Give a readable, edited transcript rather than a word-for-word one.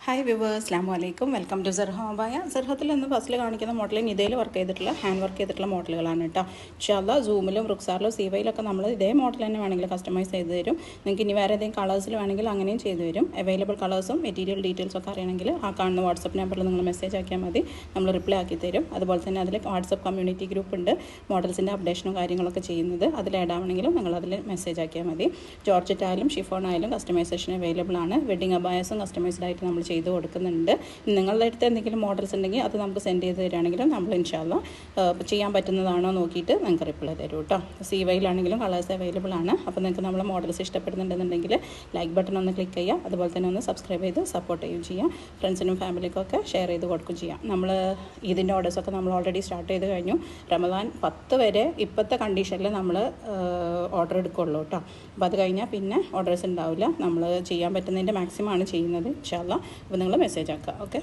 Hi viewers, അസ്സലാമു അലൈക്കും. Welcome to സർഹ അബായ. സർഹത്തിൽ നിന്ന് ഫസ്റ്റിൽ കാണിക്കുന്ന മോഡൽ നിതയിൽ വർക്ക് ചെയ്തിട്ടുള്ള ഹാൻഡ് വർക്ക് ചെയ്തിട്ടുള്ള മോഡലുകളാണ് കേട്ടോ. ഇൻഷാല്ലാ സൂമിലും റുക്സാറിലും സീവയിലൊക്കെ നമ്മൾ ഇതേ മോഡൽ തന്നെ വേണമെങ്കിൽ കസ്റ്റമൈസ് ചെയ്ത് തരും. നിങ്ങൾക്ക് ഇനി വേറെ ഏതെങ്കിലും കളേഴ്സിൽ വേണമെങ്കിൽ അങ്ങനെയും ചെയ്തു തരും. അവൈലബിൾ കളേഴ്സും മെറ്റീരിയൽ ഡീറ്റെയിൽസും ഒക്കെ അറിയണമെങ്കിൽ ആ കാണുന്ന വാട്സപ്പ് നമ്പറിൽ നിങ്ങൾ മെസ്സേജ് ആക്കിയാൽ മതി, നമ്മൾ റിപ്ലൈ ആക്കി തരും. അതുപോലെ തന്നെ അതിൽ വാട്സപ്പ് കമ്മ്യൂണിറ്റി ഗ്രൂപ്പ് ഉണ്ട്, മോഡൽസിൻ്റെ അപ്ഡേഷനും കാര്യങ്ങളൊക്കെ ചെയ്യുന്നത്. അതിൽ ഇടാവണമെങ്കിലും നിങ്ങൾ അതിൽ മെസ്സേജ് ആക്കിയാൽ മതി. ജോർജറ്റ് ആയാലും ഷിഫോൺ ആയാലും കസ്റ്റമൈസേഷൻ അവൈലബിൾ ആണ്. വെഡിങ് അബായസും കസ്റ്റമൈസ്ഡ് ആയിട്ട് നമ്മൾ ചെയ്ത് കൊടുക്കുന്നുണ്ട്. നിങ്ങളുടെ അടുത്ത് എന്തെങ്കിലും മോഡൽസ് ഉണ്ടെങ്കിൽ അത് നമുക്ക് സെൻഡ് ചെയ്ത് തരികയാണെങ്കിലും നമ്മൾ ഇൻഷാല്ലാ ചെയ്യാൻ പറ്റുന്നതാണോ നോക്കിയിട്ട് നിങ്ങൾക്ക് റിപ്ലൈ തരും കേട്ടോ. സീവയിലാണെങ്കിലും കളേഴ്സ് അവൈലബിൾ ആണ്. അപ്പോൾ നിങ്ങൾക്ക് നമ്മളെ മോഡൽസ് ഇഷ്ടപ്പെടുന്നുണ്ടെന്നുണ്ടെങ്കിൽ ലൈക്ക് ബട്ടൺ ഒന്ന് ക്ലിക്ക് ചെയ്യുക. അതുപോലെ തന്നെ ഒന്ന് സബ്സ്ക്രൈബ് ചെയ്ത് സപ്പോർട്ട് ചെയ്യുകയും ചെയ്യാം. ഫ്രണ്ട്സിനും ഫാമിലിക്കൊക്കെ ഷെയർ ചെയ്ത് കൊടുക്കുകയും ചെയ്യാം. നമ്മൾ ഇതിൻ്റെ ഓർഡേഴ്സൊക്കെ നമ്മൾ ഓൾറെഡി സ്റ്റാർട്ട് ചെയ്ത് കഴിഞ്ഞു. റമദാൻ 10 വരെ ഇപ്പോഴത്തെ കണ്ടീഷനിൽ നമ്മൾ ഓർഡർ എടുക്കുകയുള്ളൂ കേട്ടോ. അപ്പോൾ അത് കഴിഞ്ഞാൽ പിന്നെ ഓർഡേഴ്സ് ഉണ്ടാവില്ല. നമ്മൾ ചെയ്യാൻ പറ്റുന്നതിൻ്റെ മാക്സിമം ആണ് ചെയ്യുന്നത് ഇൻഷാല്ലാ. അപ്പോൾ നിങ്ങൾ മെസ്സേജ് ആക്കുക. ഓക്കെ.